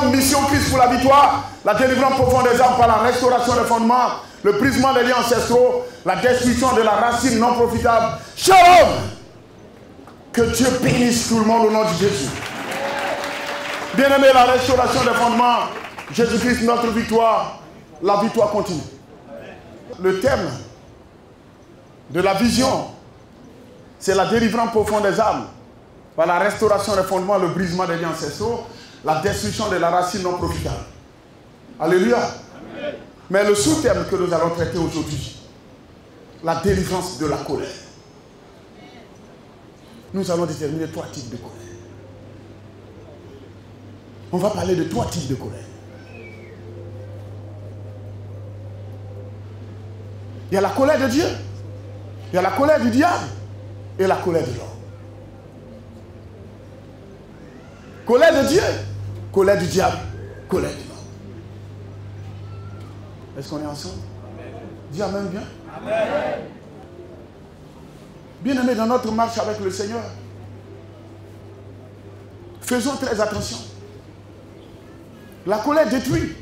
comme mission Christ pour la victoire, la délivrance profonde des âmes par la restauration des fondements, le brisement des liens ancestraux, la destruction de la racine non profitable. Shalom! Que Dieu bénisse tout le monde au nom de Jésus. Bien-aimé, la restauration des fondements, Jésus-Christ, notre victoire, la victoire continue. Le thème de la vision, c'est la délivrance profonde des âmes par la restauration des fondements, le brisement des liens ancestraux, la destruction de la racine non profitable. Alléluia. Amen. Mais le sous-thème que nous allons traiter aujourd'hui, la délivrance de la colère. Nous allons déterminer 3 types de colère. On va parler de 3 types de colère. Il y a la colère de Dieu, il y a la colère du diable et la colère de l'homme. Colère de Dieu, colère du diable, colère de l'homme. Est-ce qu'on est ensemble? Dis amen bien. Amen. Bien-aimés, dans notre marche avec le Seigneur, faisons très attention. La colère détruit.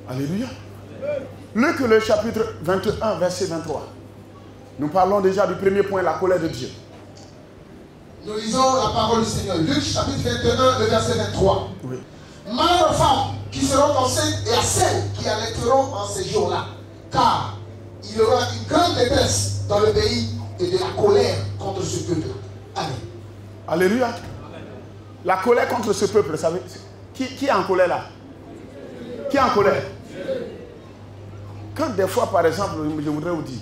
Alléluia. Luc, le chapitre 21, verset 23. Nous parlons déjà du premier point, la colère de Dieu. Nous lisons la parole du Seigneur. Luc, chapitre 21, le verset 23. Oui. Malheur aux femmes qui seront enceintes et à celles qui allaiteront en ces jours-là, car il y aura une grande détresse dans le pays et de la colère contre ce peuple. Amen. Alléluia. Amen. La colère contre ce peuple, vous savez, qui est en colère là? Qui est en colère? Quand des fois, par exemple, je voudrais vous dire,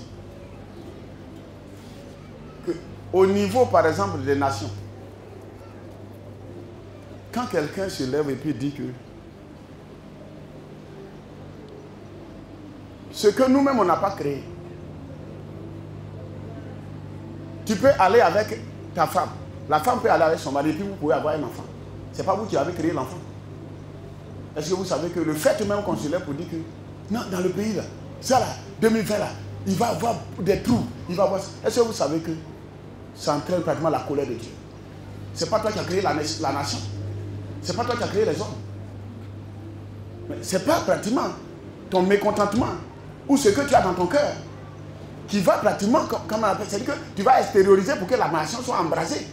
au niveau, par exemple, des nations, quand quelqu'un se lève et puis dit que ce que nous-mêmes, on n'a pas créé, tu peux aller avec ta femme, la femme peut aller avec son mari, et puis vous pouvez avoir un enfant. Ce n'est pas vous qui avez créé l'enfant. Est-ce que vous savez que le fait même qu'on se lève pour dire que non, dans le pays là, ça là, 2020 là, il va y avoir des trous, il va y avoir... Est-ce que vous savez que ça entraîne pratiquement la colère de Dieu? Ce n'est pas toi qui as créé la nation. Ce n'est pas toi qui as créé les hommes. Mais ce n'est pas pratiquement ton mécontentement ou ce que tu as dans ton cœur qui va pratiquement, comme on appelle, c'est-à-dire que tu vas extérioriser pour que la nation soit embrasée.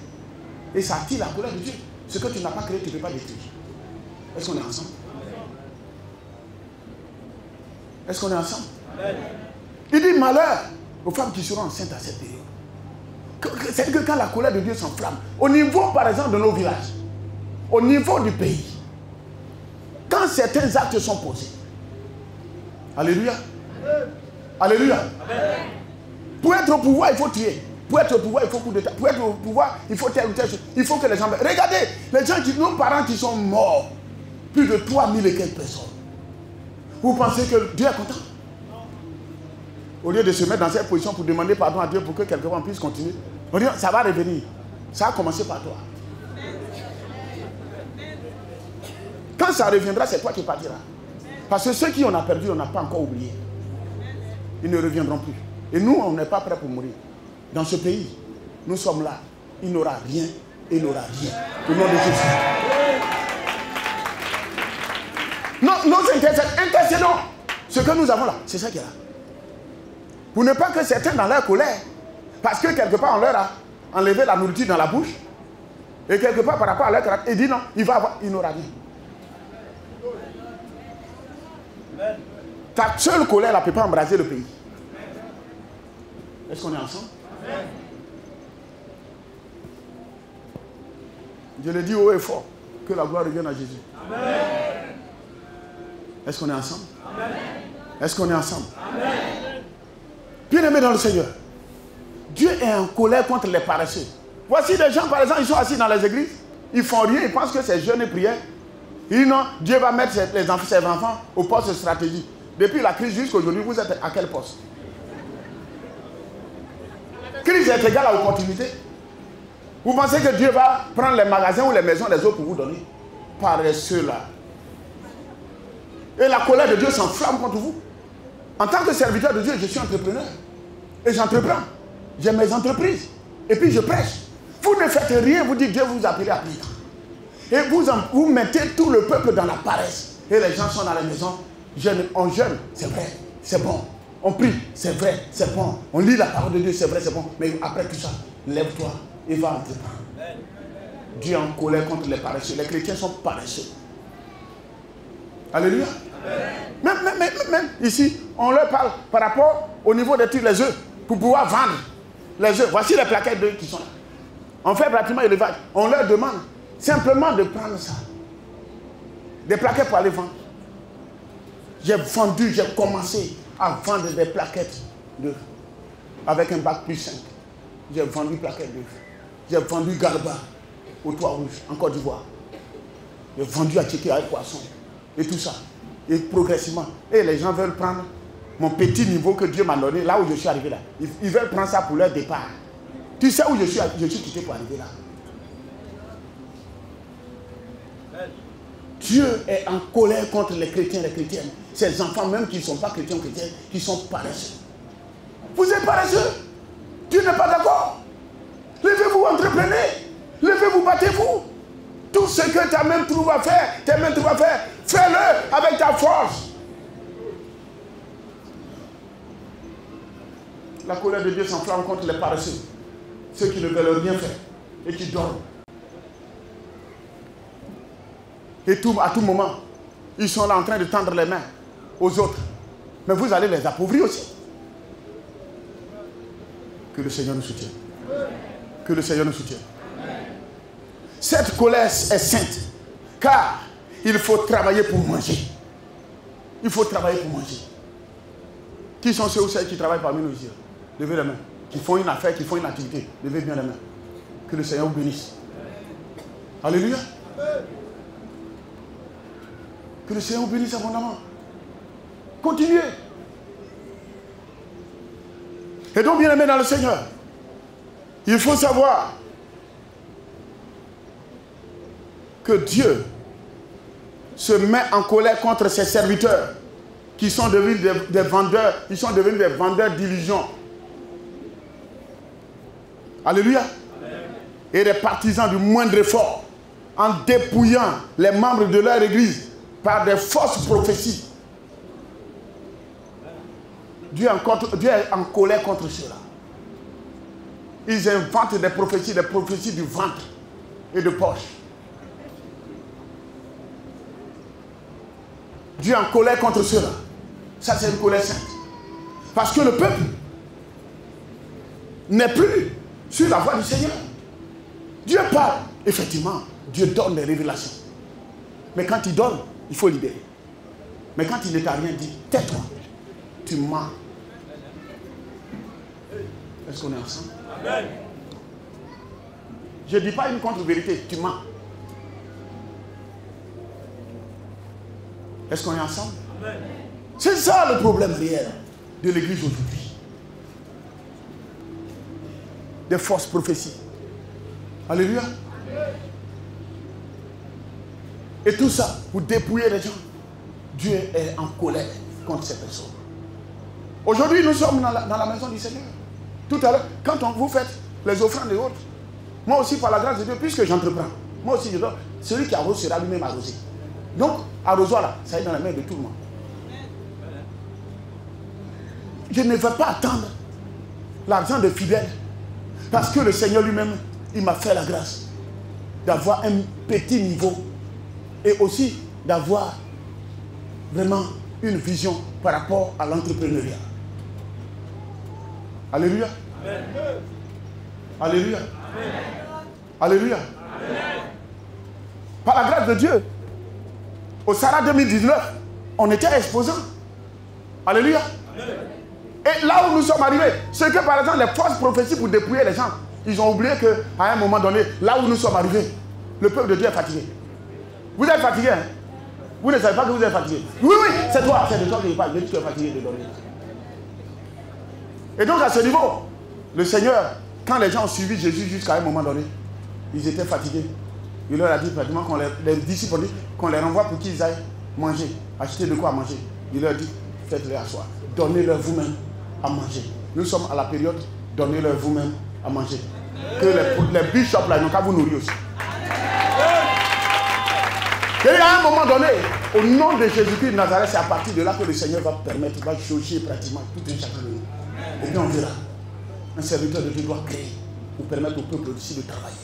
Et ça attire la colère de Dieu. Ce que tu n'as pas créé, tu ne peux pas détruire. Est-ce qu'on est ensemble? Est-ce qu'on est ensemble? Amen. Il dit malheur aux femmes qui seront enceintes à cette période. C'est-à-dire que quand la colère de Dieu s'enflamme, au niveau par exemple de nos villages, au niveau du pays, quand certains actes sont posés, alléluia, alléluia, amen. Pour être au pouvoir, il faut tuer. Pour être au pouvoir, il faut coup d'État. Pour être au pouvoir, il faut telle ou telle chose. Il faut que les gens... Regardez, les gens nos parents qui sont morts, plus de 3000 et quelques personnes. Vous pensez que Dieu est content? Au lieu de se mettre dans cette position pour demander pardon à Dieu pour que quelqu'un puisse continuer, on dit ça va revenir. Ça a commencé par toi. Quand ça reviendra, c'est toi qui partiras. Parce que ceux qui on a perdu, on n'a pas encore oublié. Ils ne reviendront plus. Et nous, on n'est pas prêts pour mourir. Dans ce pays, nous sommes là. Il n'aura rien et il n'aura rien. Au nom de Jésus. Non, nous intercédons. Ce que nous avons là, c'est ça qui est là. Pour ne pas que certains dans leur colère, parce que quelque part on leur a enlevé la nourriture dans la bouche, et quelque part par rapport à leur caractère, ils disent non, il n'aura rien. Ta seule colère ne peut pas embraser le pays. Est-ce qu'on est ensemble? Amen. Je le dis haut et fort, que la gloire revienne à Jésus. Amen. Est-ce qu'on est ensemble? Amen. Est-ce qu'on est ensemble? Amen. Bien-aimés dans le Seigneur, Dieu est en colère contre les paresseux. Voici des gens, par exemple, ils sont assis dans les églises, ils font rien, ils pensent que c'est jeûne et prière. Ils disent non, Dieu va mettre ses enfants au poste stratégique. Depuis la crise jusqu'à aujourd'hui, vous êtes à quel poste? Crise est égale à opportunité. Vous pensez que Dieu va prendre les magasins ou les maisons des autres pour vous donner? Paresseux là. Et la colère de Dieu s'enflamme contre vous. En tant que serviteur de Dieu, je suis entrepreneur. Et j'entreprends. J'ai mes entreprises. Et puis je prêche. Vous ne faites rien, vous dites Dieu vous appelle à prier. Et vous mettez tout le peuple dans la paresse. Et les gens sont dans la maison, on jeûne, c'est vrai, c'est bon. On prie, c'est vrai, c'est bon. On lit la parole de Dieu, c'est vrai, c'est bon. Mais après tout ça, lève-toi et va entreprendre. Dieu est en colère contre les paresseux. Les chrétiens sont paresseux. Alléluia. Même ici, on leur parle par rapport au niveau de tous les œufs pour pouvoir vendre les œufs. Voici les plaquettes d'œufs qui sont là. On fait pratiquement élevage. On leur demande simplement de prendre ça. Des plaquettes pour aller vendre. J'ai commencé à vendre des plaquettes d'œufs avec un bac plus 5. J'ai vendu plaquettes d'œufs. J'ai vendu Galba au Toit Rouge, en Côte d'Ivoire. J'ai vendu à Tchéquie avec poisson et tout ça. Et progressivement. Et les gens veulent prendre mon petit niveau que Dieu m'a donné, là où je suis arrivé là. Ils veulent prendre ça pour leur départ. Tu sais où je suis quitté pour arriver là. Dieu est en colère contre les chrétiens et les chrétiennes. Ces enfants même qui ne sont pas chrétiens ou chrétiennes, qui sont paresseux. Vous êtes paresseux. Dieu n'est pas d'accord. Levez-vous, entreprenez. Levez-vous, battez-vous. Tout ce que ta main trouve à faire, fais-le avec ta force. La colère de Dieu s'enflamme contre les paresseux. Ceux qui ne veulent rien faire et qui dorment. Et à tout moment, ils sont là en train de tendre les mains aux autres. Mais vous allez les appauvrir aussi. Que le Seigneur nous soutienne. Que le Seigneur nous soutienne. Cette colère est sainte. Car il faut travailler pour manger. Il faut travailler pour manger. Qui sont ceux ou celles qui travaillent parmi nous ici? Levez les mains. Qui font une affaire, qui font une activité. Levez bien les mains. Que le Seigneur vous bénisse. Alléluia. Que le Seigneur vous bénisse abondamment. Continuez. Et donc, bien aimé dans le Seigneur, il faut savoir que Dieu se met en colère contre ses serviteurs qui sont devenus des vendeurs, ils sont devenus des vendeurs d'illusions. Alléluia. Amen. Et des partisans du moindre effort en dépouillant les membres de leur église par des fausses prophéties. Dieu est en colère contre ceux-là. Ils inventent des prophéties du ventre et de poche. Dieu est en colère contre ceux-là. Ça, c'est une colère sainte. Parce que le peuple n'est plus sur la voie du Seigneur. Dieu parle. Effectivement, Dieu donne des révélations. Mais quand il donne, il faut libérer. Mais quand il ne t'a rien dit, tais-toi. Tu mens. Est-ce qu'on est ensemble? Amen. Je ne dis pas une contre-vérité, tu mens. Est-ce qu'on est ensemble? Amen. C'est ça le problème réel de l'église aujourd'hui. Des fausses prophéties. Alléluia. Amen. Et tout ça, vous dépouillez les gens. Dieu est en colère contre ces personnes. Aujourd'hui, nous sommes dans la maison du Seigneur. Tout à l'heure, quand vous faites les offrandes et autres, moi aussi, par la grâce de Dieu, puisque j'entreprends, moi aussi, je dois, celui qui arrose sera lui-même arrosé. Donc, arrosoir là, ça est dans la main de tout le monde. Je ne veux pas attendre l'argent de fidèles, parce que le Seigneur lui-même, il m'a fait la grâce d'avoir un petit niveau et aussi d'avoir vraiment une vision par rapport à l'entrepreneuriat. Alléluia. Amen. Alléluia. Amen. Alléluia. Amen. Par la grâce de Dieu, au Sarah 2019, on était exposants. Alléluia. Amen. Et là où nous sommes arrivés, c'est que par exemple les fausses prophéties pour dépouiller les gens, ils ont oublié qu'à un moment donné, là où nous sommes arrivés, le peuple de Dieu est fatigué. Vous êtes fatigué, hein? Vous ne savez pas que vous êtes fatigué. Oui, c'est toi, c'est de toi que je parle. Je dis que tu es fatigué de dormir. Et donc à ce niveau, le Seigneur, quand les gens ont suivi Jésus jusqu'à un moment donné, ils étaient fatigués. Il leur a dit pratiquement les disciples ont dit qu'on les renvoie pour qu'ils aillent manger, acheter de quoi manger. Il leur dit, faites-les asseoir. Donnez-leur vous-même à manger. Nous sommes à la période, donnez-leur vous-même à manger. Que les bishops là, ils n'ont qu'à vous nourrir aussi. Et à un moment donné, au nom de Jésus-Christ de Nazareth, c'est à partir de là que le Seigneur va permettre, va jauger pratiquement tout un chacun de nous. Et puis on verra. Un serviteur de Dieu doit créer pour permettre au peuple aussi de travailler.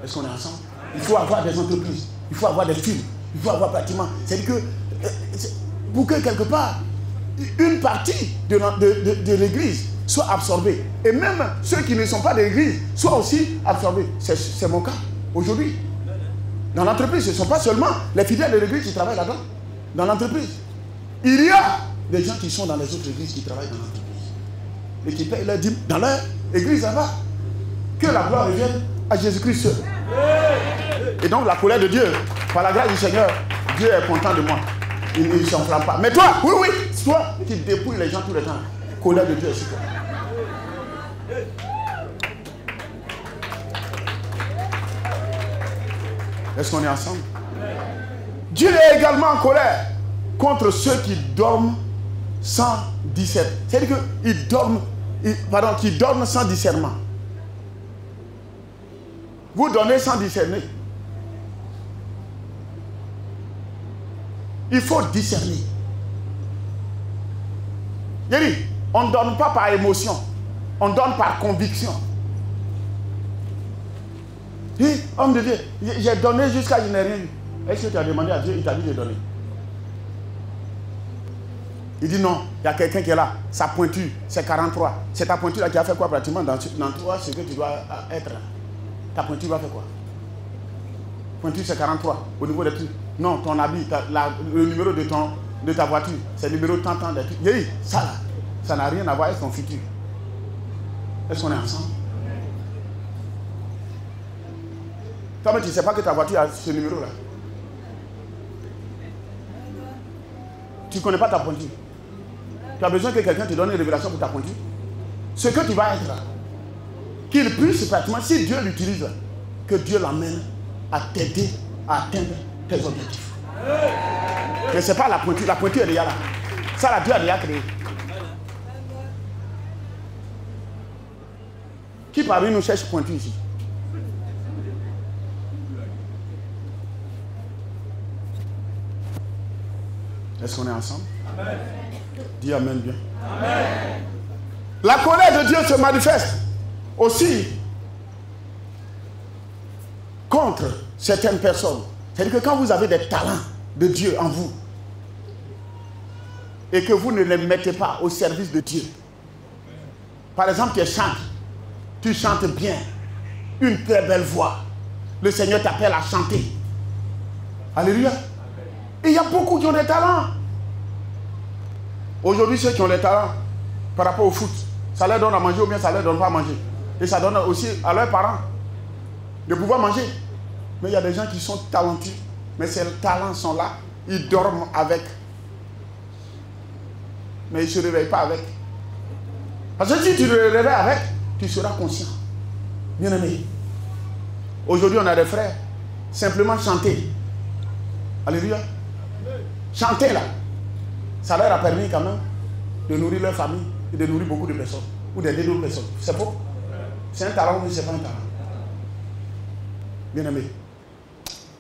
Est-ce qu'on est ensemble? Il faut avoir des entreprises, il faut avoir des films, il faut avoir pratiquement. C'est-à-dire que pour que quelque part, une partie de l'église soit absorbée. Et même ceux qui ne sont pas de l'église soient aussi absorbés. C'est mon cas aujourd'hui. Dans l'entreprise, ce ne sont pas seulement les fidèles de l'église qui travaillent là-dedans. Dans l'entreprise, il y a des gens qui sont dans les autres églises qui travaillent dans l'entreprise. Et qui payent leur dîme dans leur église là-bas. Que la gloire revienne à Jésus-Christ seul. Et donc la colère de Dieu, par la grâce du Seigneur, Dieu est content de moi. Il ne s'enflamme pas. Mais toi, oui, toi qui dépouilles les gens tout le temps, colère de Dieu est sur toi. Est-ce qu'on est ensemble? Dieu est également en colère contre ceux qui dorment sans discernement. C'est-à-dire qu'ils dorment, qui dorment sans discernement. Vous donnez sans discerner. Il faut discerner. Il dit, on ne donne pas par émotion, on donne par conviction. Et, homme de Dieu, j'ai donné jusqu'à je n'ai rien eu. Est-ce que tu as demandé à Dieu, il t'a dit de donner? Il dit non, il y a quelqu'un qui est là, sa pointure, c'est 43. C'est ta pointure là qui a fait quoi pratiquement dans toi, ce que tu dois être. Ta pointure va faire quoi? Pointure c'est 43 au niveau des trucs. Non, ton habit, le numéro de ta voiture, c'est le numéro tant des trucs. Oui, ça là, ça n'a rien à voir avec ton futur. Est-ce qu'on est ensemble? Toi, mais tu ne sais pas que ta voiture a ce numéro là. Tu ne connais pas ta pointure. Tu as besoin que quelqu'un te donne une révélation pour ta pointure. Ce que tu vas être là, qu'il puisse pratiquement, si Dieu l'utilise, que Dieu l'emmène à t'aider à atteindre tes objectifs. Mais ce n'est pas la pointure est déjà là. Ça, la Dieu a déjà créé. Qui parmi nous cherche pointure ici? Est-ce qu'on est ensemble? Amen. Dis Amen bien. Amen. La colère de Dieu se manifeste aussi contre certaines personnes. C'est-à-dire que quand vous avez des talents de Dieu en vous et que vous ne les mettez pas au service de Dieu. Par exemple, tu chantes bien, une très belle voix. Le Seigneur t'appelle à chanter. Alléluia. Et il y a beaucoup qui ont des talents. Aujourd'hui, ceux qui ont des talents par rapport au foot, ça leur donne à manger ou bien ça leur donne pas à manger. Et ça donne aussi à leurs parents de pouvoir manger. Mais il y a des gens qui sont talentueux, mais ces talents sont là, ils dorment avec. Mais ils ne se réveillent pas avec. Parce que si tu le réveilles avec, tu seras conscient. Bien aimé. Aujourd'hui, on a des frères, simplement chanter. Alléluia. Chanter là, ça leur a permis quand même de nourrir leur famille et de nourrir beaucoup de personnes ou d'aider d'autres personnes. C'est faux? C'est un talent ou c'est pas un talent? Bien aimé,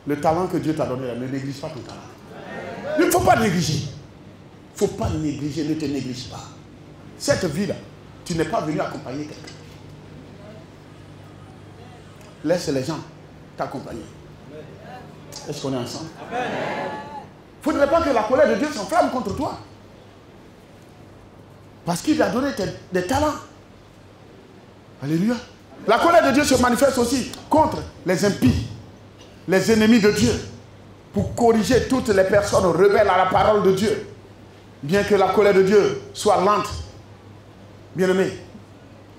le talent que Dieu t'a donné là, ne néglige pas ton talent. Il ne faut pas négliger. Il ne faut pas négliger, ne te néglige pas. Cette vie-là, tu n'es pas venu accompagner quelqu'un. Laisse les gens t'accompagner. Est-ce qu'on est ensemble? Il ne faudrait pas que la colère de Dieu s'enflamme contre toi. Parce qu'il t'a donné des talents. Alléluia. La colère de Dieu se manifeste aussi contre les impies, les ennemis de Dieu, pour corriger toutes les personnes rebelles à la parole de Dieu. Bien que la colère de Dieu soit lente, bien aimé,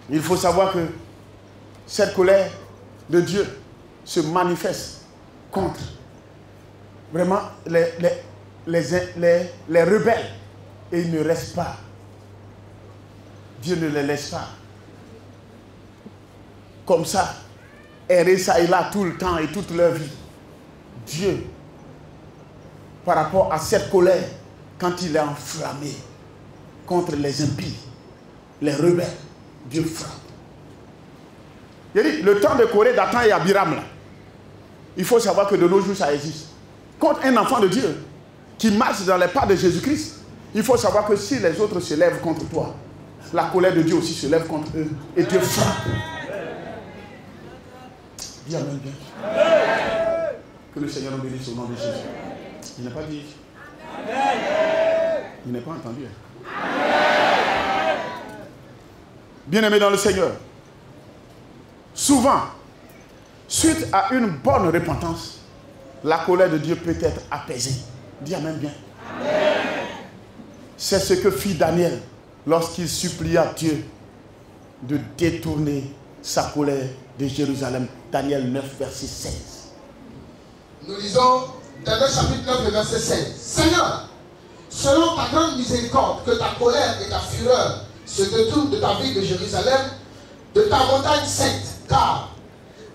il faut savoir que cette colère de Dieu se manifeste contre vraiment les rebelles. Et ils ne restent pas. Dieu ne les laisse pas comme ça, errer ça et là tout le temps et toute leur vie. Dieu, par rapport à cette colère, quand il est enflammé contre les impies, les rebelles, Dieu frappe. Il dit, le temps de Corée, Dathan et Abiram, là, il faut savoir que de nos jours, ça existe. Contre un enfant de Dieu qui marche dans les pas de Jésus-Christ, il faut savoir que si les autres se lèvent contre toi, la colère de Dieu aussi se lève contre eux et Dieu frappe. Dis amen bien. Que le Seigneur nous bénisse au nom de Jésus. Il n'a pas dit. Il n'est pas entendu. Bien-aimé dans le Seigneur, souvent, suite à une bonne repentance, la colère de Dieu peut être apaisée. Dis amen bien. C'est ce que fit Daniel lorsqu'il supplia Dieu de détourner sa colère de Jérusalem. Daniel 9, verset 16. Nous lisons Daniel chapitre 9, verset 16. Seigneur, selon ta grande miséricorde, que ta colère et ta fureur se détournent de ta ville de Jérusalem, de ta montagne sainte, car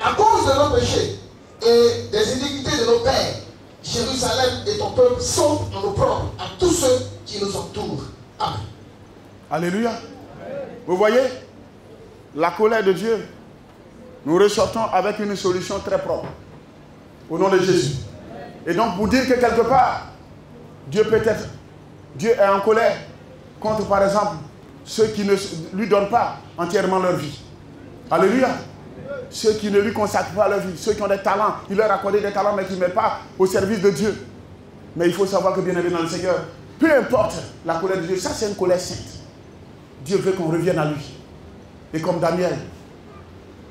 à cause de nos péchés et des iniquités de nos pères, Jérusalem et ton peuple sont en opprobre à tous ceux qui nous entourent. Amen. Alléluia. Vous voyez, la colère de Dieu, nous ressortons avec une solution très propre. Au nom de Jésus. Et donc, pour dire que quelque part, Dieu est en colère contre, par exemple, ceux qui ne lui donnent pas entièrement leur vie. Alléluia. Ceux qui ne lui consacrent pas leur vie, ceux qui ont des talents, il leur a accordé des talents, mais qui ne mettent pas au service de Dieu. Mais il faut savoir que, bien aimé dans le Seigneur, peu importe la colère de Dieu, ça c'est une colère sainte. Dieu veut qu'on revienne à lui. Et comme Daniel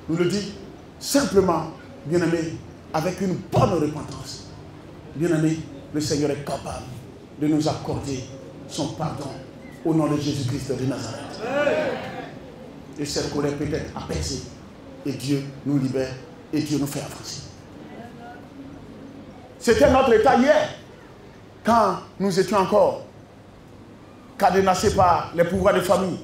nous le dit, simplement, bien aimé, avec une bonne repentance, bien aimé, le Seigneur est capable de nous accorder son pardon au nom de Jésus-Christ de Nazareth. Et cette colère peut être apaisée. Et Dieu nous libère et Dieu nous fait avancer. C'était notre état hier, quand nous étions encore cadenassés par les pouvoirs de famille.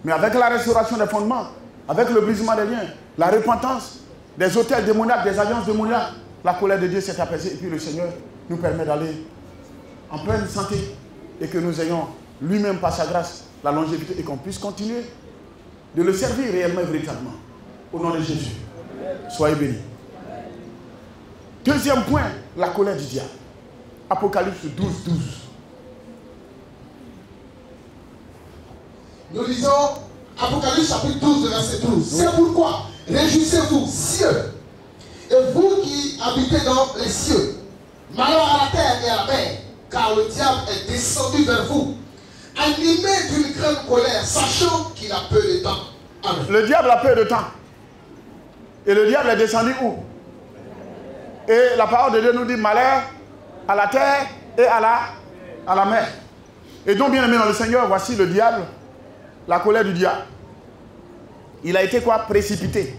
Mais avec la restauration des fondements, avec le brisement des liens, la repentance des hôtels démoniaques, des alliances démoniaques, la colère de Dieu s'est apaisée. Et puis le Seigneur nous permet d'aller en pleine santé et que nous ayons lui-même par sa grâce la longévité et qu'on puisse continuer de le servir réellement et véritablement. Au nom de Jésus. Soyez bénis. Deuxième point, la colère du diable. Apocalypse 12, 12. Nous lisons Apocalypse chapitre 12, verset 12. Oui. C'est pourquoi réjouissez-vous, cieux, et vous qui habitez dans les cieux. Malheur à la terre et à la mer, car le diable est descendu vers vous, animé d'une grande colère, sachant qu'il a peu de temps. Amen. Le diable a peu de temps. Et le diable est descendu où? Et la parole de Dieu nous dit malheur à la terre et à la mer. Et donc, bien aimé dans le Seigneur, voici le diable, la colère du diable. Il a été quoi? Précipité.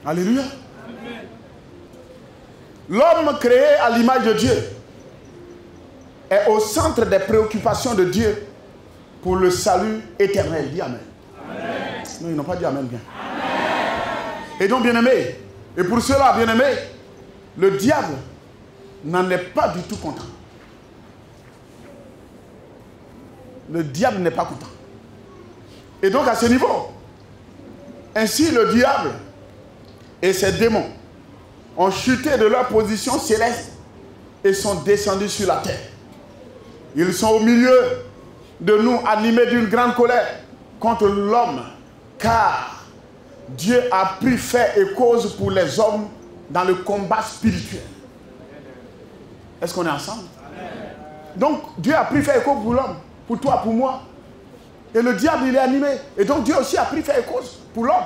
Alléluia. L'homme créé à l'image de Dieu est au centre des préoccupations de Dieu pour le salut éternel. Dis amen. Non, ils n'ont pas dit amen bien. Amen. Et donc, bien-aimé, et pour cela, bien-aimé, le diable n'en est pas du tout content. Le diable n'est pas content. Et donc, à ce niveau, ainsi le diable et ses démons ont chuté de leur position céleste et sont descendus sur la terre. Ils sont au milieu de nous, animés d'une grande colère contre l'homme, car Dieu a pris fait et cause pour les hommes dans le combat spirituel. Est-ce qu'on est ensemble? Donc Dieu a pris fait et cause pour l'homme, pour toi, pour moi. Et le diable, il est animé. Et donc Dieu aussi a pris fait et cause pour l'homme.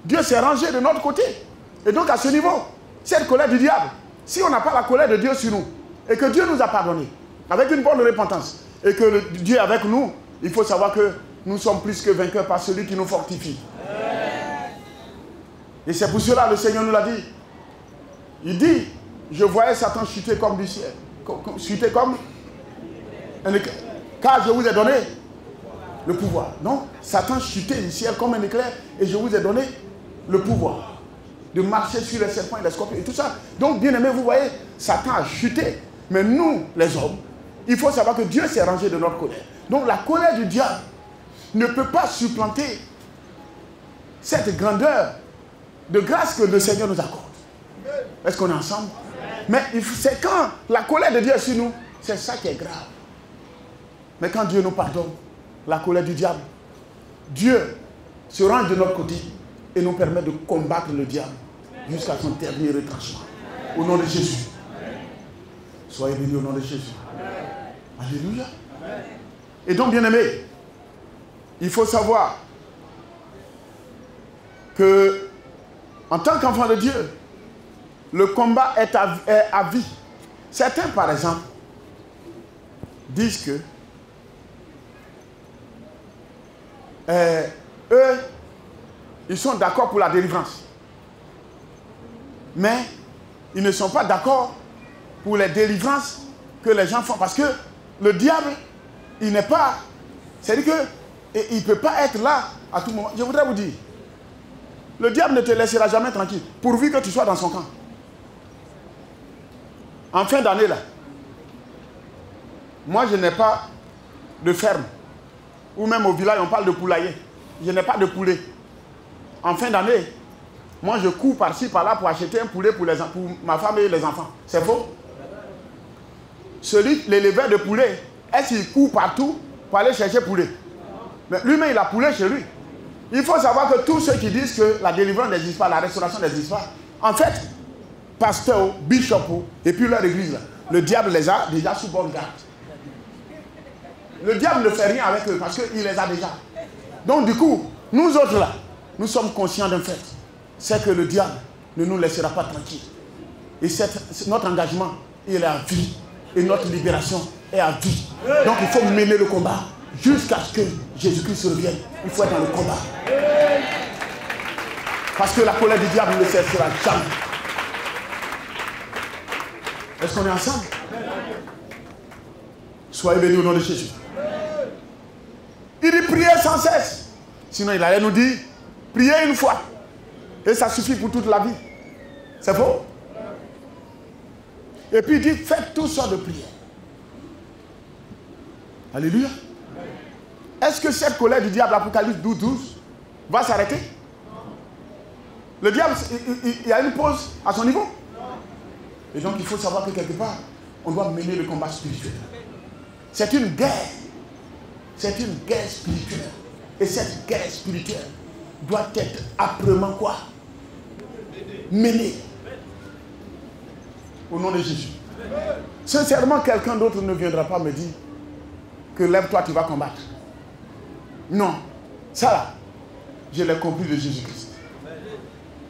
Dieu s'est rangé de notre côté. Et donc à ce niveau, cette colère du diable, si on n'a pas la colère de Dieu sur nous, et que Dieu nous a pardonné, avec une bonne repentance, et que Dieu est avec nous, il faut savoir que nous sommes plus que vainqueurs par celui qui nous fortifie. Et c'est pour cela que le Seigneur nous l'a dit. Il dit, je voyais Satan chuter comme du ciel. Chuter comme un éclair. Car je vous ai donné le pouvoir. Donc, Satan chutait du ciel comme un éclair et je vous ai donné le pouvoir de marcher sur les serpents et les scorpions et tout ça. Donc, bien aimé, vous voyez, Satan a chuté. Mais nous, les hommes, il faut savoir que Dieu s'est rangé de notre colère. Donc, la colère du diable ne peut pas supplanter cette grandeur de grâce que le Seigneur nous accorde. Est-ce qu'on est ensemble? Mais c'est quand la colère de Dieu est sur nous, c'est ça qui est grave. Mais quand Dieu nous pardonne, la colère du diable, Dieu se range de notre côté et nous permet de combattre le diable jusqu'à son dernier retranchement. Au nom de Jésus. Soyez bénis au nom de Jésus. Alléluia. Et donc, bien-aimés, il faut savoir que, en tant qu'enfant de Dieu, le combat est à vie. Certains, par exemple, disent que eux, ils sont d'accord pour la délivrance. Mais ils ne sont pas d'accord pour les délivrances que les gens font. Parce que le diable, il n'est pas... C'est-à-dire qu'il ne peut pas être là à tout moment. Je voudrais vous dire, le diable ne te laissera jamais tranquille, pourvu que tu sois dans son camp. En fin d'année, là, moi, je n'ai pas de ferme. Ou même au village, on parle de poulailler. Je n'ai pas de poulet. En fin d'année, moi, je cours par-ci, par-là pour acheter un poulet pour ma femme et les enfants. C'est faux? L'éleveur de poulet, est-ce qu'il court partout pour aller chercher poulet? Mais lui-même, il a poulet chez lui. Il faut savoir que tous ceux qui disent que la délivrance n'existe pas, la restauration n'existe pas, en fait, pasteur, bishop, et puis leur église, là, le diable les a déjà sous bonne garde. Le diable ne fait rien avec eux parce qu'il les a déjà. Donc du coup, nous autres là, nous sommes conscients d'un fait. C'est que le diable ne nous laissera pas tranquilles. Et notre engagement, il est à vie. Et notre libération est à vie. Donc il faut mener le combat jusqu'à ce que Jésus-Christ revienne. Il faut être dans le combat. Parce que la colère du diable ne cessera jamais. Est-ce qu'on est ensemble? Soyez bénis au nom de Jésus. Il dit priez sans cesse. Sinon il allait nous dire priez une fois. Et ça suffit pour toute la vie. C'est faux? Et puis il dit faites toutes sortes de prières. Alléluia. Est-ce que cette colère du diable, Apocalypse 12, va s'arrêter? Le diable, il y a une pause à son niveau. Et donc il faut savoir que quelque part, on doit mener le combat spirituel. C'est une guerre. C'est une guerre spirituelle. Et cette guerre spirituelle doit être âprement quoi? Menée. Au nom de Jésus. Sincèrement, quelqu'un d'autre ne viendra pas me dire que lève-toi, tu vas combattre. Non. Ça là, je l'ai compris de Jésus-Christ.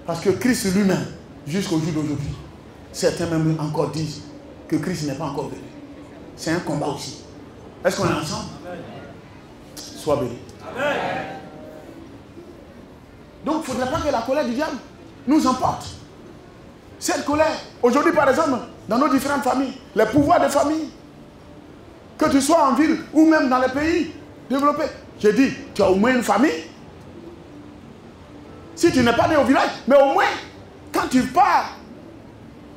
Parce que Christ lui-même, jusqu'au jour d'aujourd'hui, certains même encore disent que Christ n'est pas encore venu. C'est un combat aussi. Est-ce qu'on est ensemble? Sois béni. Donc il ne faudrait pas que la colère du diable nous emporte. Cette colère, aujourd'hui par exemple, dans nos différentes familles, les pouvoirs de famille, que tu sois en ville ou même dans les pays développés, j'ai dit, tu as au moins une famille. Si tu n'es pas né au village, mais au moins, quand tu pars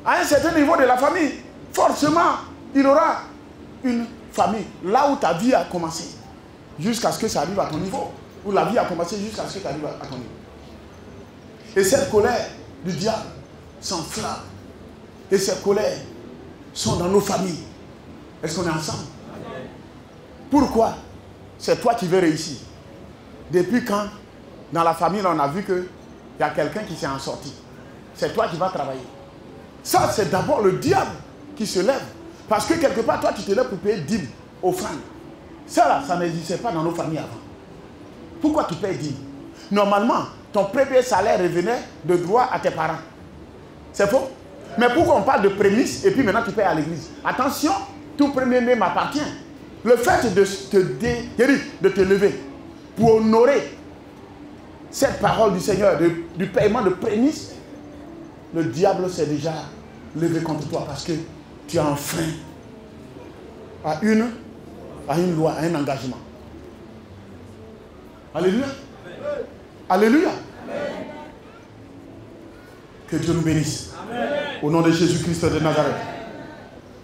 à un certain niveau de la famille, forcément, il y aura une famille. Là où ta vie a commencé, jusqu'à ce que ça arrive à ton niveau. Où la vie a commencé jusqu'à ce que ça arrive à ton niveau. Et cette colère du diable s'enflamme. Et ces colères sont dans nos familles. Est-ce qu'on est ensemble? Pourquoi? C'est toi qui veux réussir. Depuis quand, dans la famille, on a vu qu'il y a quelqu'un qui s'est en sorti. C'est toi qui vas travailler. Ça, c'est d'abord le diable qui se lève. Parce que quelque part, toi, tu te lèves pour payer dîmes, offrandes. Ça, là, ça n'existait pas dans nos familles avant. Pourquoi tu payes dîmes? Normalement, ton premier salaire revenait de droit à tes parents. C'est faux? Mais pourquoi on parle de prémices et puis maintenant tu payes à l'église? Attention, tout premier-né m'appartient. Le fait de te lever pour honorer cette parole du Seigneur, du paiement de prémices, le diable s'est déjà levé contre toi parce que tu as enfreint à une loi, à un engagement. Alléluia. Alléluia. Que Dieu nous bénisse. Amen. Au nom de Jésus-Christ de Nazareth.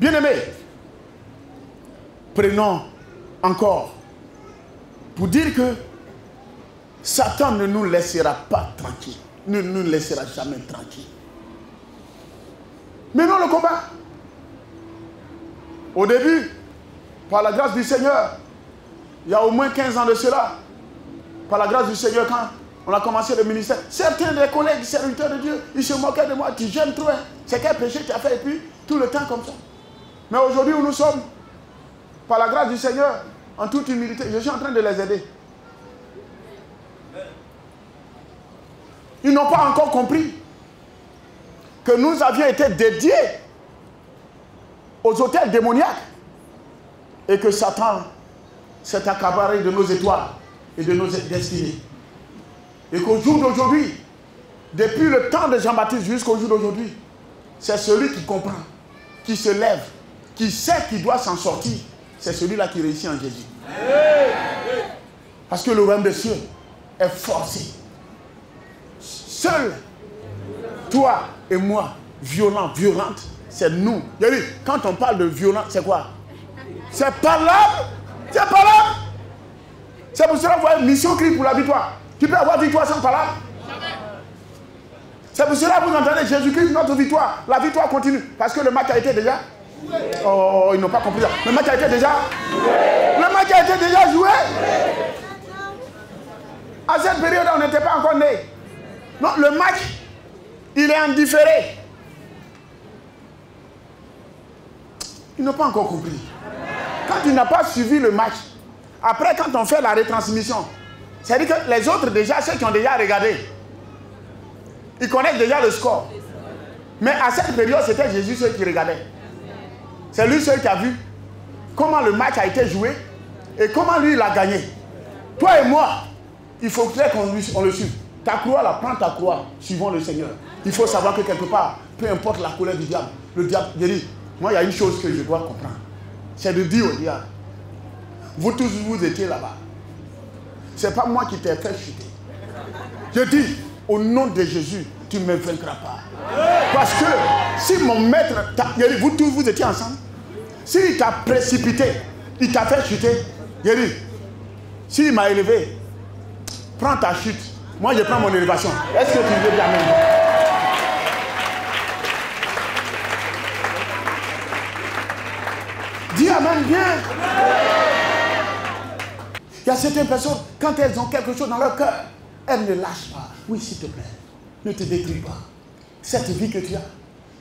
Bien-aimés, prenons encore pour dire que Satan ne nous laissera pas tranquille. Ne nous laissera jamais tranquille. Menons le combat. Au début, par la grâce du Seigneur, il y a au moins 15 ans de cela, par la grâce du Seigneur, quand on a commencé le ministère, certains des collègues serviteurs de Dieu, ils se moquaient de moi. Tu gênes trop, hein. C'est quel péché tu as fait, et puis tout le temps comme ça. Mais aujourd'hui où nous sommes, par la grâce du Seigneur, en toute humilité, je suis en train de les aider. Ils n'ont pas encore compris que nous avions été dédiés aux hôtels démoniaques et que Satan s'est accaparé de nos étoiles et de nos destinées. Et qu'au jour d'aujourd'hui, depuis le temps de Jean-Baptiste jusqu'au jour d'aujourd'hui, c'est celui qui comprend, qui se lève, qui sait qu'il doit s'en sortir. C'est celui-là qui réussit en Jésus. Parce que le royaume des cieux est forcé. Seul, toi et moi, violent, violente, c'est nous. Quand on parle de violent, c'est quoi? C'est palable. C'est palable. C'est pour cela que vous voyez, mission Christ pour la victoire. Tu peux avoir victoire sans palable. C'est pour cela que vous entendez Jésus-Christ, notre victoire. La victoire continue. Parce que le match a été déjà... Oh, ils n'ont pas compris ça. Le match a été déjà... Le match a été déjà joué. À cette période, on n'était pas encore nés. Non, le match, il est en différé. Ils n'ont pas encore compris. Quand tu n'as pas suivi le match, après quand on fait la retransmission, c'est-à-dire que les autres déjà, ceux qui ont déjà regardé, ils connaissent déjà le score. Mais à cette période, c'était Jésus seul qui regardait. C'est lui seul qui a vu comment le match a été joué et comment lui il a gagné. Toi et moi, il faut qu'on le suive. Ta croix là, prends ta croix, suivons le Seigneur. Il faut savoir que quelque part, peu importe la colère du diable, le diable, je dis, moi il y a une chose que je dois comprendre. C'est de dire au diable, vous tous vous étiez là-bas. C'est pas moi qui t'ai fait chuter. Je dis, au nom de Jésus, tu ne me vaincras pas. Parce que si mon maître, vous tous vous étiez ensemble, s'il t'a précipité, il t'a fait chuter, je dis, s'il m'a élevé, prends ta chute. Moi, je prends mon élévation. Est-ce que tu veux bien même? Dis amen bien. Il y a certaines personnes, quand elles ont quelque chose dans leur cœur, elles ne lâchent pas. Oui, s'il te plaît, ne te détruis pas. Cette vie que tu as,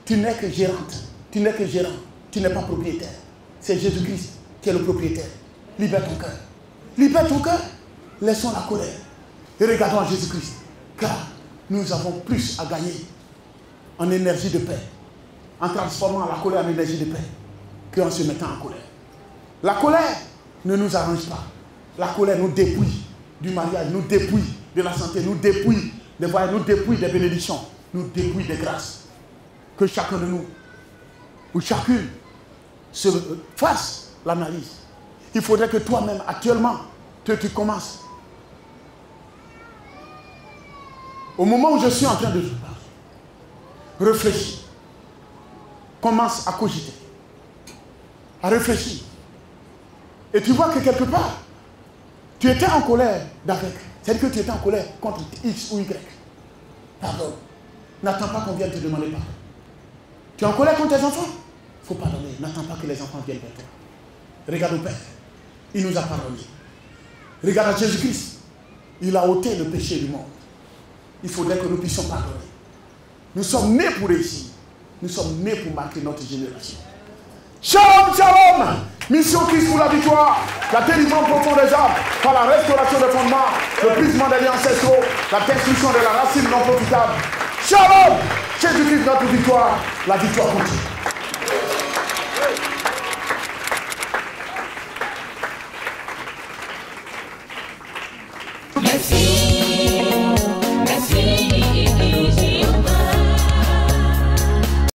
tu n'es que gérante. Tu n'es que gérant. Tu n'es pas propriétaire. C'est Jésus-Christ qui est le propriétaire. Libère ton cœur. Libère ton cœur. Laissons la colère. Et regardons à Jésus-Christ, car nous avons plus à gagner en énergie de paix, en transformant la colère en énergie de paix, qu'en se mettant en colère. La colère ne nous arrange pas. La colère nous dépouille du mariage, nous dépouille de la santé, nous dépouille des voyages, nous dépouille des bénédictions, nous dépouille des grâces. Que chacun de nous, ou chacune, se fasse l'analyse. Il faudrait que toi-même, actuellement, tu commences. Au moment où je suis en train de parler, réfléchis. Commence à cogiter. À réfléchir. Et tu vois que quelque part, tu étais en colère d'avec. C'est-à-dire que tu étais en colère contre X ou Y. Pardon. N'attends pas qu'on vienne te demander pardon. Tu es en colère contre tes enfants? Il faut pardonner. N'attends pas que les enfants viennent vers toi. Regarde au Père. Il nous a pardonné. Regarde à Jésus-Christ. Il a ôté le péché du monde. Il faudrait que nous puissions pardonner. Nous sommes nés pour réussir. Nous sommes nés pour marquer notre génération. Shalom, shalom! Mission Christ pour la victoire. La délivrance profonde des âmes par la restauration des fondements, le brisement des liens ancestraux, la destruction de la racine non profitable. Shalom! Jésus-Christ notre victoire. La victoire continue.